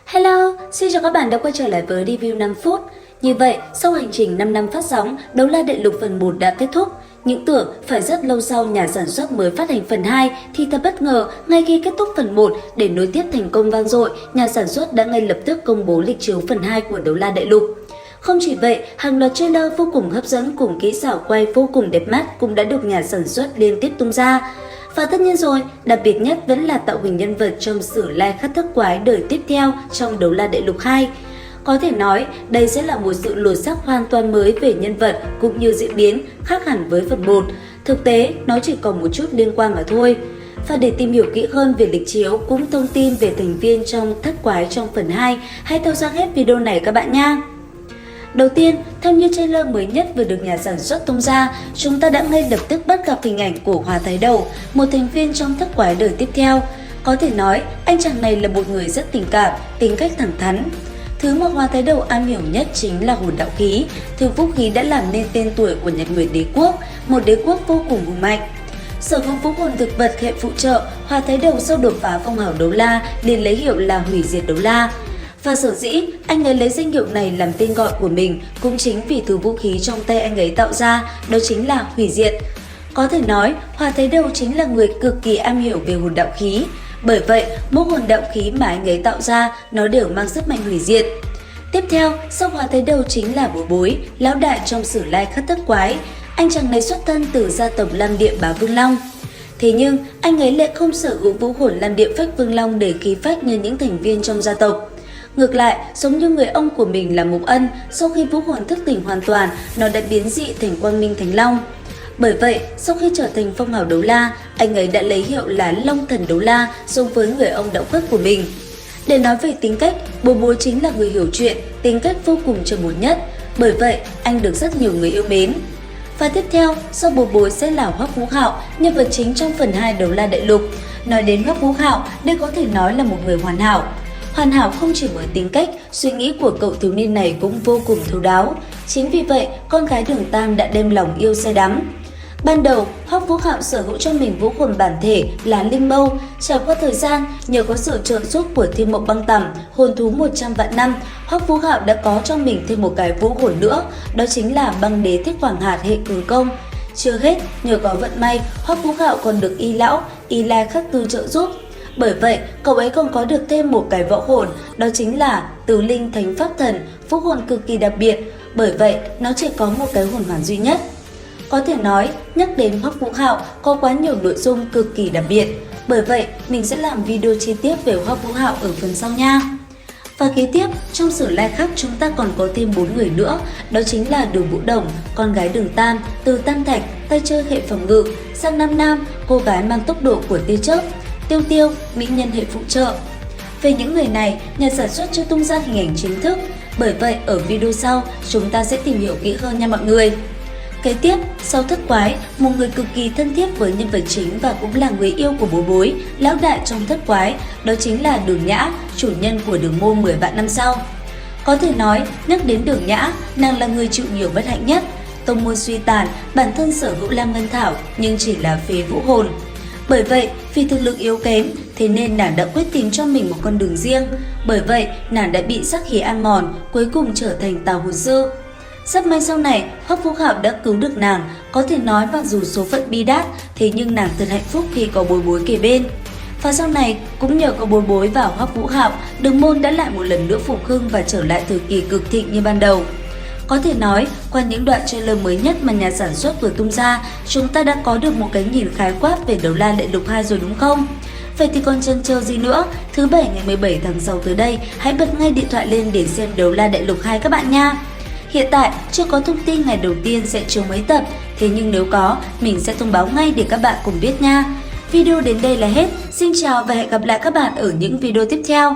Hello, xin chào các bạn đã quay trở lại với review 5 phút. Như vậy, sau hành trình 5 năm phát sóng, Đấu La Đại Lục phần 1 đã kết thúc. Những tưởng phải rất lâu sau nhà sản xuất mới phát hành phần 2 thì thật bất ngờ, ngay khi kết thúc phần 1 để nối tiếp thành công vang dội, nhà sản xuất đã ngay lập tức công bố lịch chiếu phần 2 của Đấu La Đại Lục. Không chỉ vậy, hàng loạt trailer vô cùng hấp dẫn cùng kỹ xảo quay vô cùng đẹp mắt cũng đã được nhà sản xuất liên tiếp tung ra. Và tất nhiên rồi, đặc biệt nhất vẫn là tạo hình nhân vật trong sử lai khắc thức quái đời tiếp theo trong Đấu La Đại Lục 2. Có thể nói, đây sẽ là một sự lột xác hoàn toàn mới về nhân vật cũng như diễn biến, khác hẳn với phần 1. Thực tế, nó chỉ còn một chút liên quan mà thôi. Và để tìm hiểu kỹ hơn về lịch chiếu cũng thông tin về thành viên trong thất quái trong phần 2, hãy theo dõi hết video này các bạn nha! Đầu tiên, theo như trailer mới nhất vừa được nhà sản xuất tung ra, chúng ta đã ngay lập tức bắt gặp hình ảnh của Hòa Thái Đầu, một thành viên trong thất quái đời tiếp theo. Có thể nói, anh chàng này là một người rất tình cảm, tính cách thẳng thắn. Thứ mà Hòa Thái Đầu am hiểu nhất chính là hồn đạo khí, thứ vũ khí đã làm nên tên tuổi của Nhật Nguyệt Đế Quốc, một đế quốc vô cùng hùng mạnh. Sở hữu vũ hồn thực vật hệ phụ trợ, Hòa Thái Đầu sau đột phá phong hào Đấu La liền lấy hiệu là Hủy Diệt Đấu La. Và sở dĩ anh ấy lấy danh hiệu này làm tên gọi của mình cũng chính vì thứ vũ khí trong tay anh ấy tạo ra, đó chính là hủy diệt. Có thể nói, Hòa Thái Đầu chính là người cực kỳ am hiểu về hồn đạo khí. Bởi vậy, mỗi hồn đạo khí mà anh ấy tạo ra, nó đều mang sức mạnh hủy diệt. Tiếp theo, sau Hòa Thái Đầu chính là Bối Bối, lão đại trong sử lai khắc thức quái. Anh chàng này xuất thân từ gia tộc Lam Địa Bá Vương Long. Thế nhưng, anh ấy lại không sở hữu vũ hồn Lam Địa Phách Vương Long để khí phách như những thành viên trong gia tộc. Ngược lại, giống như người ông của mình là Mục Ân, sau khi vũ hồn thức tỉnh hoàn toàn, nó đã biến dị thành Quang Minh Thánh Long. Bởi vậy, sau khi trở thành phong hào Đấu La, anh ấy đã lấy hiệu là Long Thần Đấu La, giống với người ông đạo khuất của mình. Để nói về tính cách, Bối Bối chính là người hiểu chuyện, tính cách vô cùng trầm ổn nhất. Bởi vậy, anh được rất nhiều người yêu mến. Và tiếp theo, sau Bối Bối sẽ là Hoắc Vũ Hạo, nhân vật chính trong phần 2 Đấu La Đại Lục. Nói đến Hoắc Vũ Hạo, đây có thể nói là một người hoàn hảo. Hoàn hảo không chỉ bởi tính cách, suy nghĩ của cậu thiếu niên này cũng vô cùng thấu đáo. Chính vì vậy, con gái Đường Tam đã đem lòng yêu say đắm. Ban đầu, Hoắc Vũ Hạo sở hữu cho mình vũ hồn bản thể là Linh Mâu. Trải qua thời gian, nhờ có sự trợ giúp của Thiên Mộc Băng Tằm, hồn thú 100 vạn năm, Hoắc Vũ Hạo đã có cho mình thêm một cái vũ hồn nữa, đó chính là Băng Đế Thích Hoàng Hạt hệ cường công. Chưa hết, nhờ có vận may, Hoắc Vũ Hạo còn được Y Lão, Y Lai Khắc Tư trợ giúp. Bởi vậy, cậu ấy còn có được thêm một cái võ hồn, đó chính là Tứ Linh Thánh Pháp Thần, vũ hồn cực kỳ đặc biệt. Bởi vậy, nó chỉ có một cái hồn hoàn duy nhất. Có thể nói, nhắc đến Hoắc Vũ Hạo có quá nhiều nội dung cực kỳ đặc biệt. Bởi vậy, mình sẽ làm video chi tiết về Hoắc Vũ Hạo ở phần sau nha. Và kế tiếp, trong sử lai khắc chúng ta còn có thêm 4 người nữa, đó chính là Đường Vũ Đồng, con gái Đường Tam, từ Tam Thạch, tay chơi hệ phòng ngự, sang Nam Nam, cô gái mang tốc độ của tia chớp, Tiêu Tiêu, mỹ nhân hệ phụ trợ. Về những người này, nhà sản xuất chưa tung ra hình ảnh chính thức, bởi vậy ở video sau chúng ta sẽ tìm hiểu kỹ hơn nha mọi người. Kế tiếp, sau thất quái, một người cực kỳ thân thiết với nhân vật chính và cũng là người yêu của Bối Bối, lão đại trong thất quái, đó chính là Đường Nhã, chủ nhân của đường môn 10 vạn năm sau. Có thể nói, nhắc đến Đường Nhã, nàng là người chịu nhiều bất hạnh nhất. Tông môn suy tàn, bản thân sở hữu Lam Ngân Thảo nhưng chỉ là phế vũ hồn. Bởi vậy, vì thực lực yếu kém, thế nên nàng đã quyết tìm cho mình một con đường riêng. Bởi vậy, nàng đã bị sát khí ăn mòn, cuối cùng trở thành Tào Hồn Sư. Rất may sau này, Hoắc Vũ Hạo đã cứu được nàng. Có thể nói mặc dù số phận bi đát, thế nhưng nàng thật hạnh phúc khi có Bối Bối kề bên. Và sau này, cũng nhờ có Bối Bối và Hoắc Vũ Hạo, đường môn đã lại một lần nữa phục hưng và trở lại thời kỳ cực thịnh như ban đầu. Có thể nói, qua những đoạn trailer mới nhất mà nhà sản xuất vừa tung ra, chúng ta đã có được một cái nhìn khái quát về Đấu La Đại Lục 2 rồi đúng không? Vậy thì còn chần chờ gì nữa? Thứ Bảy ngày 17 tháng 6 tới đây, hãy bật ngay điện thoại lên để xem Đấu La Đại Lục 2 các bạn nha! Hiện tại, chưa có thông tin ngày đầu tiên sẽ chiếu mấy tập, thế nhưng nếu có, mình sẽ thông báo ngay để các bạn cùng biết nha! Video đến đây là hết, xin chào và hẹn gặp lại các bạn ở những video tiếp theo!